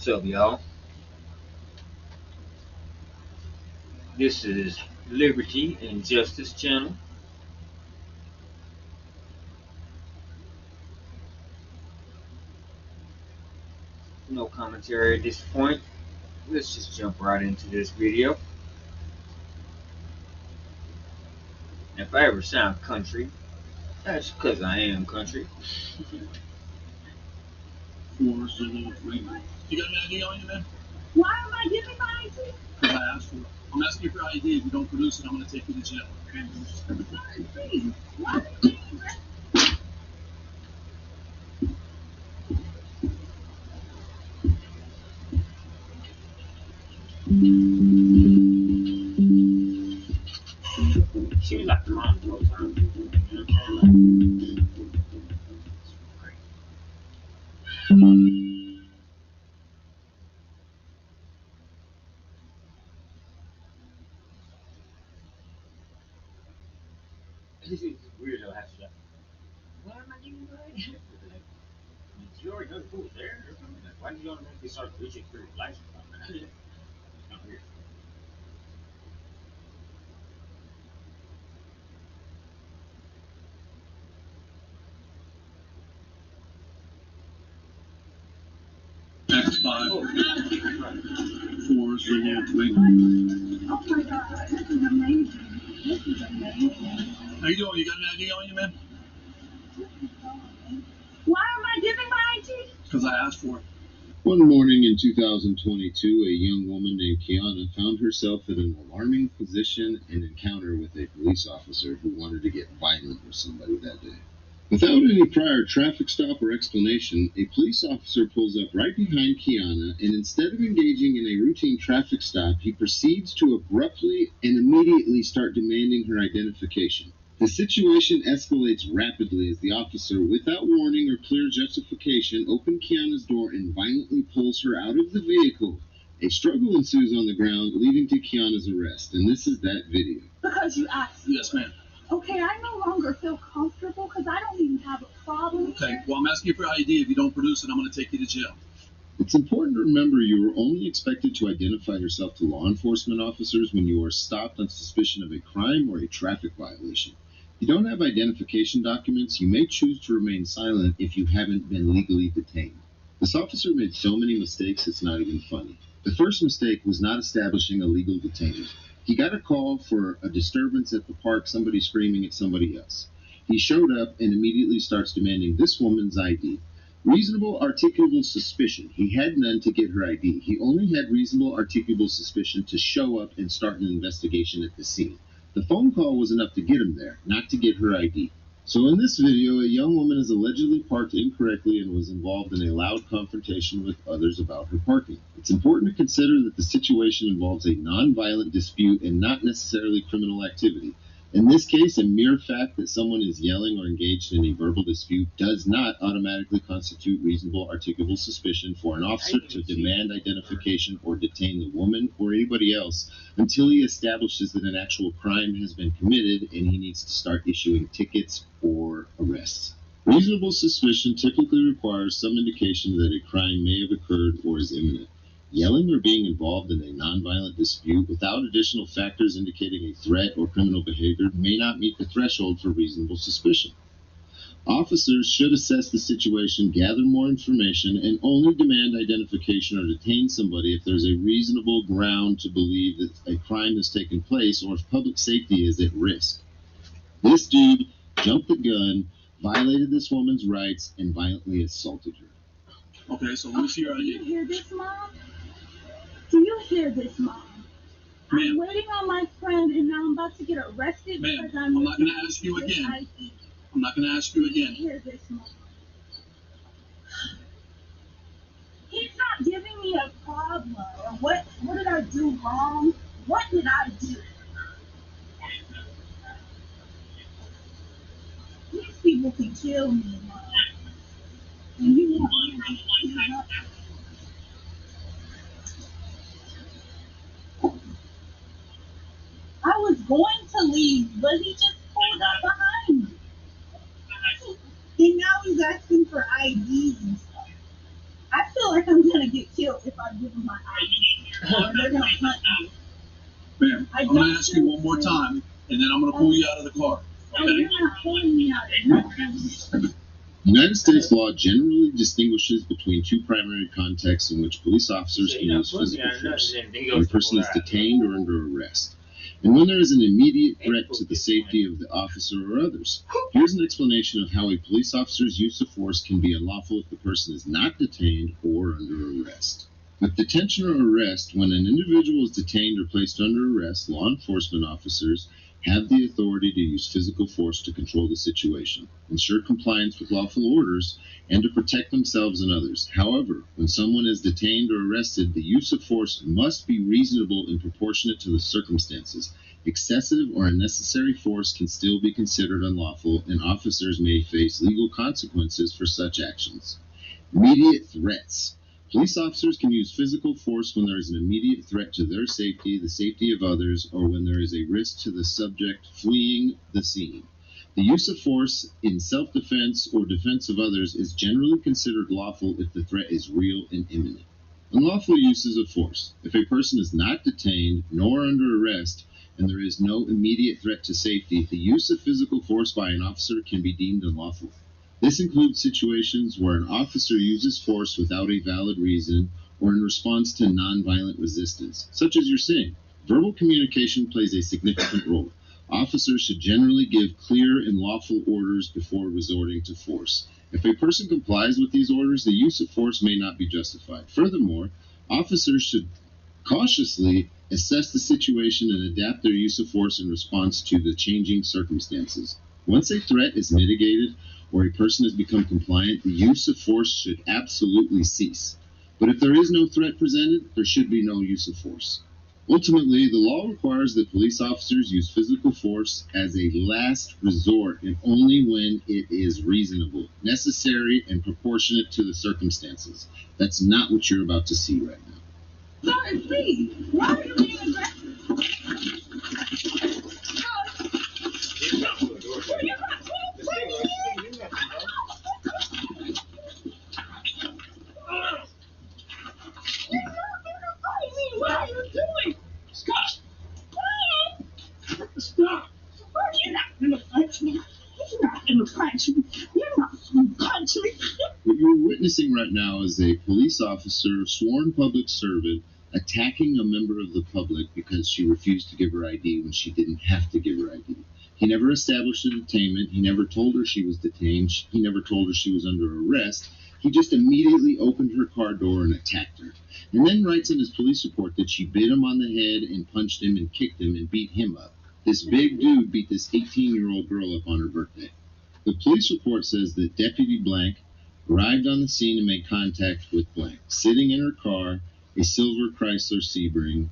What's up, y'all? This is Liberty and Justice Channel. No commentary at this point. Let's just jump right into this video. If I ever sound country, that's because I am country. You got an ID on you, man? Why am I giving my ID? Because I asked for it. I'm asking you for ID. If you don't produce it, I'm going to take you to jail. Please. What? She was like calm the whole time. This is weirdo has to like, why am I giving my ID? Like, did you already know the fool was there or something? Like, why did you automatically start reaching for your license? It's kind of weird. X5, Oh, right. 4 Zulu 3. Oh my God, this is amazing. This is amazing. How you doing? You got an ID on you, man? Why am I giving my ID? Because I asked for it. One morning in 2022, a young woman named Kiana found herself in an alarming position and encounter with a police officer who wanted to get violent with somebody that day. Without any prior traffic stop or explanation, a police officer pulls up right behind Kiana, and instead of engaging in a routine traffic stop, he proceeds to abruptly and immediately start demanding her identification. The situation escalates rapidly as the officer, without warning or clear justification, opens Kiana's door and violently pulls her out of the vehicle. A struggle ensues on the ground, leading to Kiana's arrest, and this is that video. Because you asked. Yes, ma'am. Okay, I no longer feel comfortable because I don't even have a problem. Okay, well, I'm asking you for ID. If you don't produce it, I'm going to take you to jail. It's important to remember you are only expected to identify yourself to law enforcement officers when you are stopped on suspicion of a crime or a traffic violation. If you don't have identification documents, you may choose to remain silent if you haven't been legally detained. This officer made so many mistakes it's not even funny. The first mistake was not establishing a legal detainment. He got a call for a disturbance at the park, somebody screaming at somebody else. He showed up and immediately starts demanding this woman's ID. Reasonable articulable suspicion. He had none to get her ID. He only had reasonable articulable suspicion to show up and start an investigation at the scene. The phone call was enough to get him there, not to get her ID. So in this video, a young woman is allegedly parked incorrectly and was involved in a loud confrontation with others about her parking. It's important to consider that the situation involves a non-violent dispute and not necessarily criminal activity. In this case, a mere fact that someone is yelling or engaged in a verbal dispute does not automatically constitute reasonable articulable suspicion for an officer to demand identification or detain the woman or anybody else until he establishes that an actual crime has been committed and he needs to start issuing tickets or arrests. Reasonable suspicion typically requires some indication that a crime may have occurred or is imminent. Yelling or being involved in a nonviolent dispute without additional factors indicating a threat or criminal behavior may not meet the threshold for reasonable suspicion. Officers should assess the situation, gather more information, and only demand identification or detain somebody if there's a reasonable ground to believe that a crime has taken place or if public safety is at risk. This dude jumped the gun, violated this woman's rights, and violently assaulted her. Okay, so let me see your Do you ID. hear this, Mom? Do you hear this, Mom? I'm Ma'am. waiting on my friend and now I'm about to get arrested Ma'am, because I'm not gonna refusing ask you to get again. ID. I'm not going to ask you Do you again. hear this, Mom? He's not giving me a problem. Or what did I do wrong? What did I do? These people can kill me, Mom. And you want me to give up? I was going to leave, but he just pulled up behind me. And now he's asking for IDs and stuff. I feel like I'm gonna get killed if I give them my ID. Or they're gonna hunt me. Ma'am, I'm gonna ask you one more time, and then I'm gonna pull you out of the car. And Okay? you're not pulling me out of nothing. United States law generally distinguishes between two primary contexts in which police officers So can you know, use physical pussy, force: nothing when a person is detained or under arrest, and when there is an immediate threat to the safety of the officer or others. Here's an explanation of how a police officer's use of force can be unlawful if the person is not detained or under arrest. With detention or arrest, when an individual is detained or placed under arrest, law enforcement officers have the authority to use physical force to control the situation, ensure compliance with lawful orders, and to protect themselves and others. However, when someone is detained or arrested, the use of force must be reasonable and proportionate to the circumstances. Excessive or unnecessary force can still be considered unlawful, and officers may face legal consequences for such actions. Immediate threats. Police officers can use physical force when there is an immediate threat to their safety, the safety of others, or when there is a risk to the subject fleeing the scene. The use of force in self-defense or defense of others is generally considered lawful if the threat is real and imminent. Unlawful uses of force. If a person is not detained nor under arrest, and there is no immediate threat to safety, the use of physical force by an officer can be deemed unlawful. This includes situations where an officer uses force without a valid reason or in response to nonviolent resistance, such as you're saying. Verbal communication plays a significant role. Officers should generally give clear and lawful orders before resorting to force. If a person complies with these orders, the use of force may not be justified. Furthermore, officers should cautiously assess the situation and adapt their use of force in response to the changing circumstances. Once a threat is mitigated or a person has become compliant, the use of force should absolutely cease. But if there is no threat presented, there should be no use of force. Ultimately, the law requires that police officers use physical force as a last resort and only when it is reasonable, necessary, and proportionate to the circumstances. That's not what you're about to see right now. Sorry, please. Why are you being aggressive? What are you doing? Scott! What? Stop! You're not gonna punch me. You're not gonna punch me. You're not gonna punch me. What you're witnessing right now is a police officer, sworn public servant, attacking a member of the public because she refused to give her ID when she didn't have to give her ID. He never established a detainment. He never told her she was detained. He never told her she was under arrest. He just immediately opened her car door and attacked her. And then writes in his police report that she bit him on the head and punched him and kicked him and beat him up. This big dude beat this 18-year-old girl up on her birthday. The police report says that Deputy Blank arrived on the scene and made contact with Blank, sitting in her car, a silver Chrysler Sebring.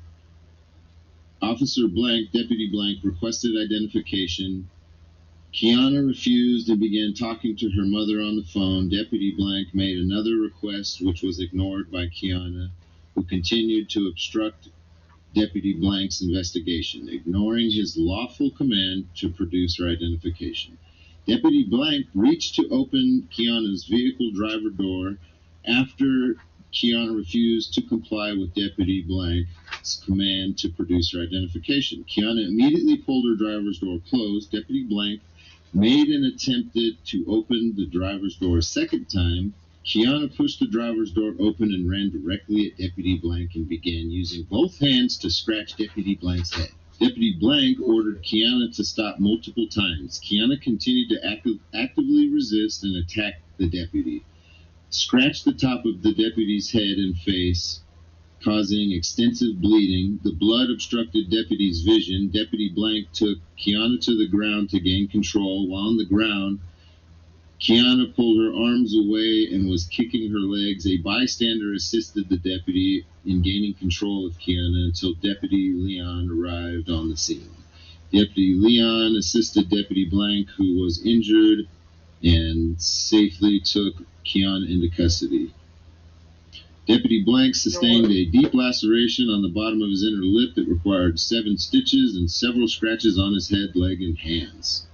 Officer Blank, Deputy Blank, requested identification. Kiana refused and began talking to her mother on the phone. Deputy Blank made another request, which was ignored by Kiana, who continued to obstruct Deputy Blank's investigation, ignoring his lawful command to produce her identification. Deputy Blank reached to open Kiana's vehicle driver door after Kiana refused to comply with Deputy Blank's command to produce her identification. Kiana immediately pulled her driver's door closed. Deputy Blank made and attempted to open the driver's door a second time. Kiana pushed the driver's door open and ran directly at Deputy Blank and began using both hands to scratch Deputy Blank's head. Deputy Blank ordered Kiana to stop multiple times. Kiana continued to actively resist and attack the deputy, scratched the top of the deputy's head and face, causing extensive bleeding. The blood obstructed Deputy's vision. Deputy Blank took Kiana to the ground to gain control. While on the ground, Kiana pulled her arms away and was kicking her legs. A bystander assisted the deputy in gaining control of Kiana until Deputy Leon arrived on the scene. Deputy Leon assisted Deputy Blank, who was injured, and safely took Kiana into custody. Deputy Blank sustained a deep laceration on the bottom of his inner lip that required 7 stitches and several scratches on his head, leg, and hands.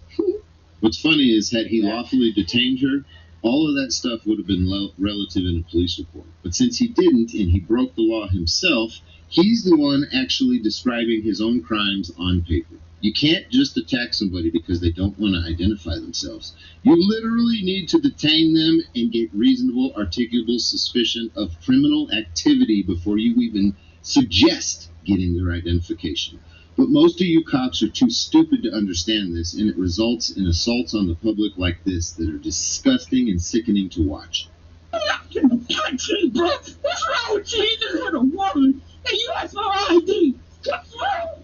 What's funny is, had he lawfully detained her, All of that stuff would have been relative in a police report. But since he didn't, and he broke the law himself, he's the one actually describing his own crimes on paper. You can't just attack somebody because they don't want to identify themselves. You literally need to detain them and get reasonable, articulable suspicion of criminal activity before you even suggest getting their identification. But most of you cops are too stupid to understand this, and it results in assaults on the public like this that are disgusting and sickening to watch. I'm not gonna punch you, bro. What's wrong with you? You just hit a woman, and you asked for ID. What's wrong?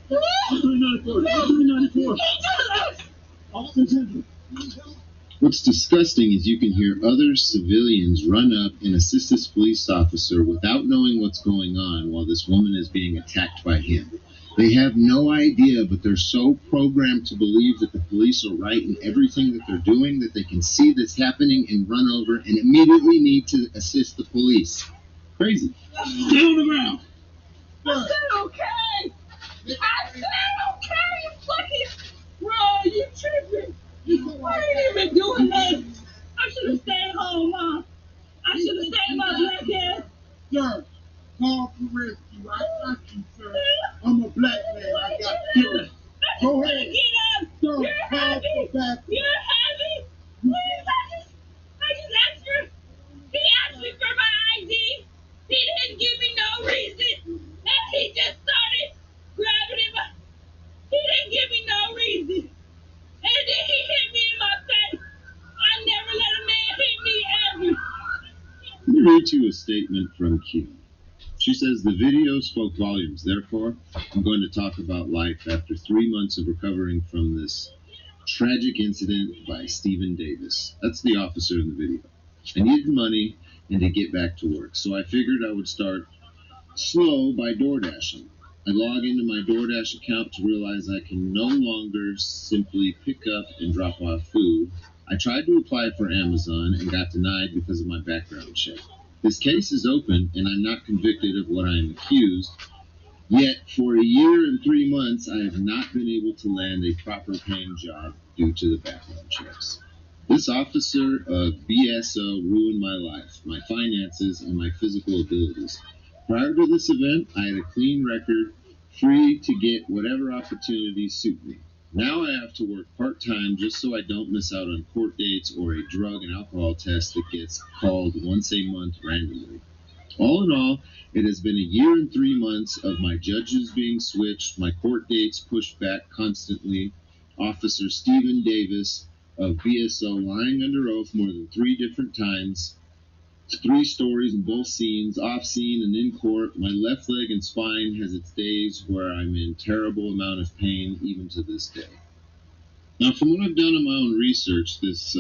394. What's disgusting is you can hear other civilians run up and assist this police officer without knowing what's going on while this woman is being attacked by him. They have no idea, but they're so programmed to believe that the police are right in everything that they're doing that they can see this happening and run over and immediately need to assist the police. Crazy. Stay on the ground. I said okay. I said okay. You fucking bro, you tripping. I ain't even doing that. I should have stayed home, Mom. I should have stayed my black ass. Sir, call for rescue. I got you, sir. I'm a black man. I got you. Go ahead. Get up. Sir, You're call heavy. for backup. You're heavy. Please, I just asked for. He asked me for my ID. He didn't give me no reason. And he just started grabbing him. He didn't give me no reason. And then he hit me in my face. I never let a man hit me ever. Let me read you a statement from Q. She says, the video spoke volumes. Therefore, I'm going to talk about life after 3 months of recovering from this tragic incident by Stephen Davis. That's the officer in the video. I needed money and to get back to work, so I figured I would start slow by door dashing. I log into my DoorDash account to realize I can no longer simply pick up and drop off food. I tried to apply for Amazon and got denied because of my background check. This case is open and I'm not convicted of what I am accused, yet for a year and 3 months I have not been able to land a proper paying job due to the background checks. This officer of BSO ruined my life, my finances, and my physical abilities. Prior to this event, I had a clean record, free to get whatever opportunities suit me. Now I have to work part-time just so I don't miss out on court dates or a drug and alcohol test that gets called once a month randomly. All in all, it has been a year and 3 months of my judges being switched, my court dates pushed back constantly, Officer Stephen Davis of BSO lying under oath more than 3 different times, 3 stories in both scenes, off scene and in court. My left leg and spine has its days where I'm in terrible amount of pain even to this day. Now, from what I've done in my own research, this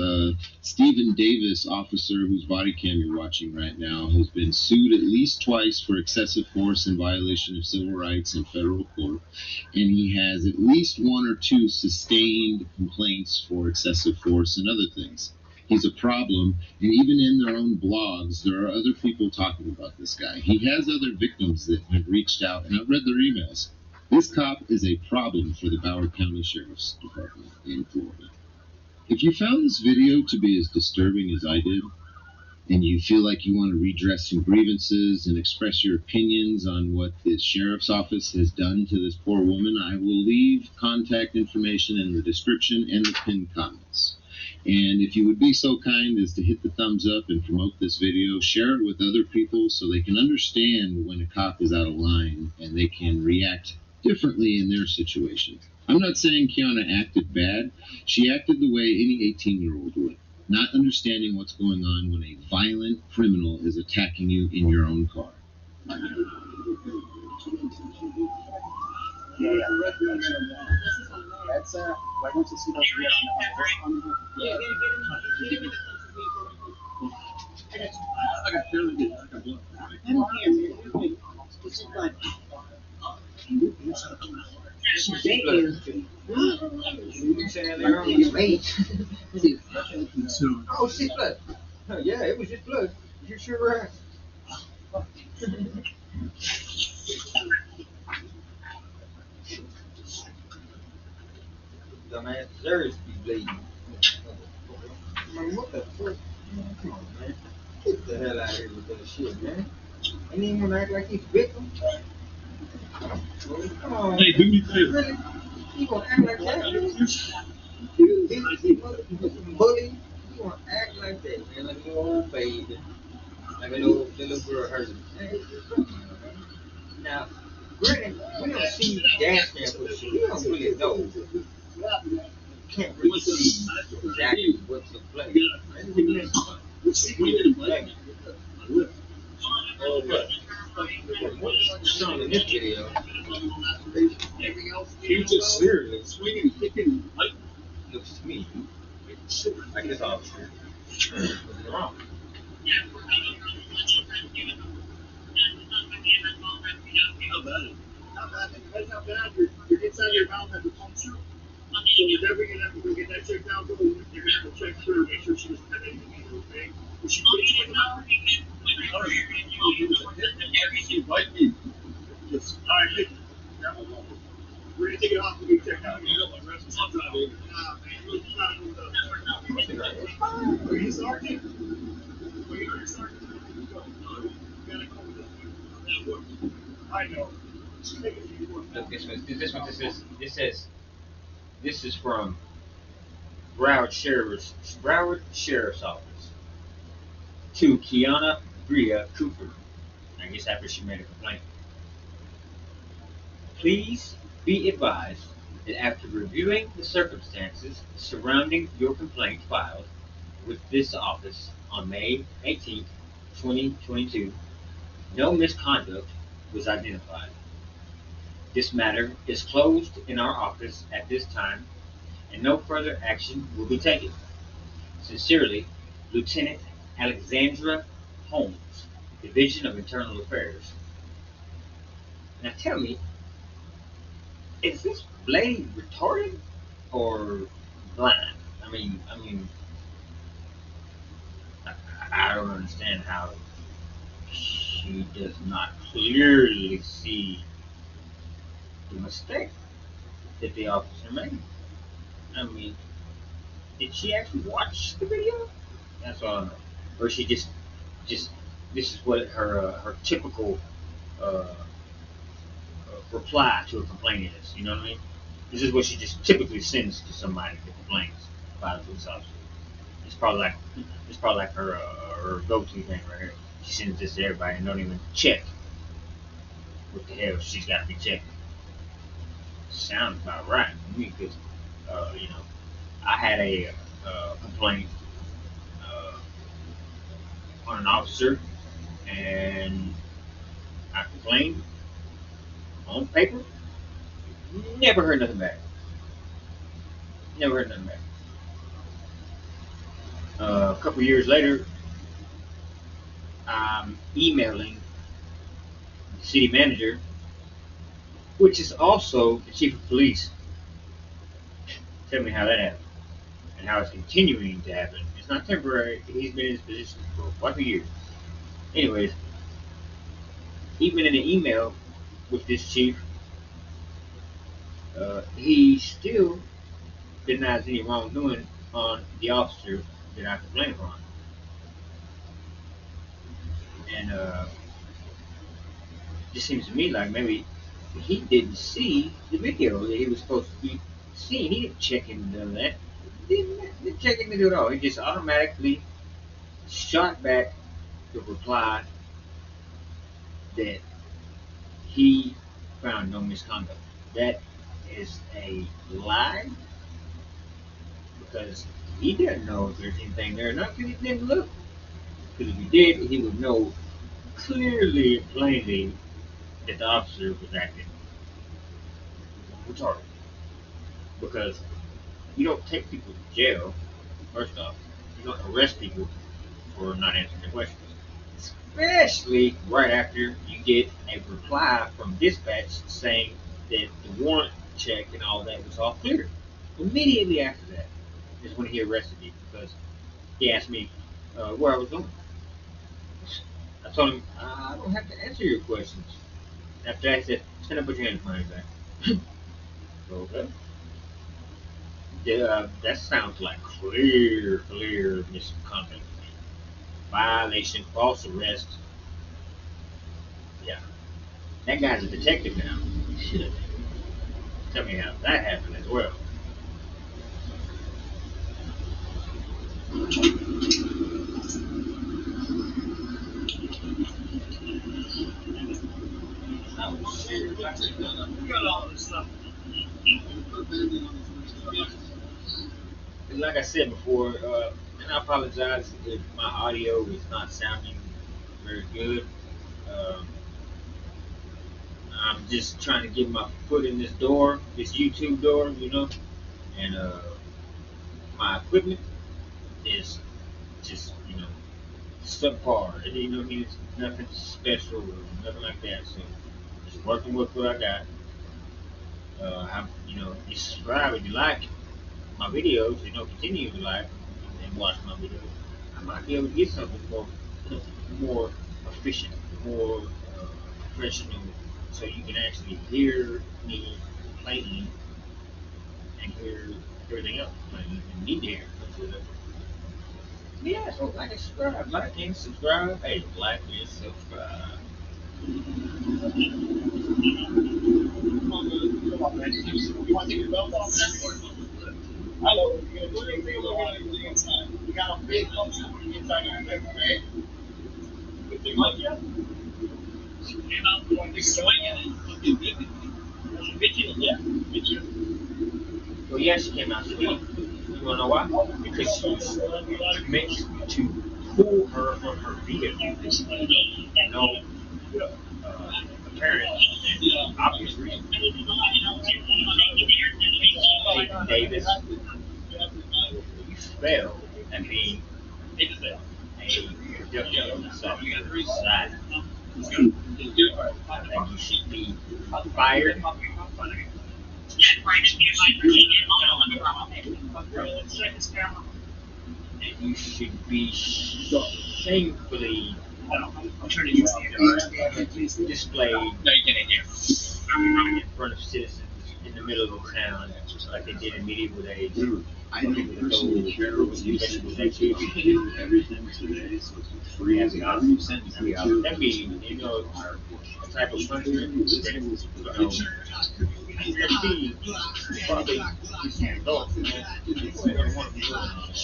Stephen Davis officer whose body cam you're watching right now has been sued at least twice for excessive force in violation of civil rights in federal court, and he has at least 1 or 2 sustained complaints for excessive force and other things. He's a problem, and even in their own blogs, there are other people talking about this guy. He has other victims that have reached out, and I've read their emails. This cop is a problem for the Broward County Sheriff's Department in Florida. If you found this video to be as disturbing as I did, and you feel like you want to redress some grievances and express your opinions on what the sheriff's office has done to this poor woman, I will leave contact information in the description and the pinned comments. And if you would be so kind as to hit the thumbs up and promote this video, share it with other people so they can understand when a cop is out of line and they can react differently in their situation. I'm not saying Kiana acted bad. She acted the way any 18-year-old would, not understanding what's going on when a violent criminal is attacking you in your own car. That's why don't you see those red on the I got fairly good. I got blood. I don't care, man. This is like she's big here. Oh, shit, blood. Yeah, it was just blood. You sure were. Thursday bleeding. Man, what the fuck? Man, come on, man. Get the hell out of here with that shit, man. Ain't even gonna act like he's victim. Come on. Hey, do me a favor. Really? You gonna act like that, man? This bully. You gonna act like that, man? Like a little old baby. Like a little girl hurting. Now, granted, we don't see gas man for shit. We don't really know. You can't really see exactly what took place. What's shown in this video, he just clearly looks to me like this officer was wrong. How bad? That's how bad your inside your mouth has a puncture. So we're never gonna have to go get that checked out. Though you're gonna have to check her, make sure she doesn't have anything okay. Was she bleeding in the mouth? All right. She bite me. Yes. All right. Hey. We're gonna take it off and get checked out. You know, my rest is on driving. Nah, man. Look, you gotta go to. Are you sergeant? Are you sergeant? You gotta go with that. I know. Look, this is from Broward Sheriff's Office to Kiana Bria Cooper. I guess after she made a complaint. Please be advised that after reviewing the circumstances surrounding your complaint filed with this office on May 18, 2022, no misconduct was identified. This matter is closed in our office at this time, and no further action will be taken. Sincerely, Lieutenant Alexandra Holmes, Division of Internal Affairs. Now tell me, is this lady retarded or blind? I don't understand how she does not clearly see the mistake that the officer made. I mean, did she actually watch the video? That's all I know. Or she just this is what her typical reply to a complaint is. You know what I mean? This is what she just typically sends to somebody that complains about a police officer. It's probably like her go-to thing right here. She sends this to everybody and don't even check what the hell she's got to be checking. Sounds about right to me, because I had a complaint on an officer, and I complained on paper. Never heard nothing back. A couple years later, I'm emailing the city manager, which is also the chief of police. Tell me how that happened and how it's continuing to happen. It's not temporary. He's been in his position for quite a few years. Anyways, even in an email with this chief, he still denies any wrongdoing on the officer that I complained upon. And it just seems to me like maybe he didn't see the video that he was supposed to be seeing. He didn't check into that. Didn't check into it at all. He just automatically shot back the reply that he found no misconduct. That is a lie, because he didn't know if there's anything there or not, because he didn't look. Because if he did, he would know clearly and plainly that the officer was acting retarded. Because you don't take people to jail, first off. You don't arrest people for not answering their questions. Especially right after you get a reply from dispatch saying that the warrant check and all that was all clear. Immediately after that is when he arrested me, because he asked me where I was going. I told him, I don't have to answer your questions. After that, he said, stand up, put your hand behind your back. Okay. That sounds like clear misconduct. Violation, false arrest. Yeah. That guy's a detective now. Shit. Tell me how that happened as well. And like I said before, and I apologize if my audio is not sounding very good. Um, I'm just trying to get my foot in this door, this YouTube door, and my equipment is just, subpar. It's nothing special or nothing like that. So just working with what I got. You subscribe if you like my videos, continue to like and watch my videos. I might be able to get something more efficient, more professional, so you can actually hear me plainly and hear everything else plainly and need to hear. Yeah, so like and subscribe, Hey, like and subscribe. Come on, man. You want to take your belt off there? I know. You're going to do anything, we're going to do everything inside. We got a big function when you get inside your neck, okay? Good thing like that. You want to swing it? Yeah. Get you? Well, yeah, she came out swinging. You wanna know why? Because she's meant to pull her from her vehicle. No apparent and obvious reason. Jaden Davis, you failed at being a production side. And you should be fired. And you should be shamefully displayed in front of citizens in the middle of the town, like they did in medieval days. I think the person in care was using to do everything today, so it's free as you send it. That'd be, a type of punishment that, that'd be probably adults, man. People don't want to be doing it.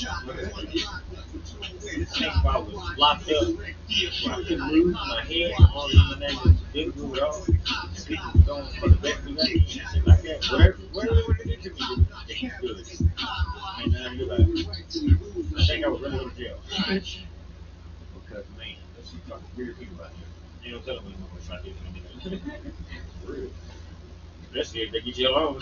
This thing, if I was locked up, where I couldn't move my head, all these other things didn't move at all, and people were going for the best of that, and shit like that. Whatever they want to do to me, they can do it. Ain't nothing to do about it. I think I was running to jail. Because, man, let's see, talking to weird people out here. They don't tell them what I did to them. For real. Especially if they get you alone.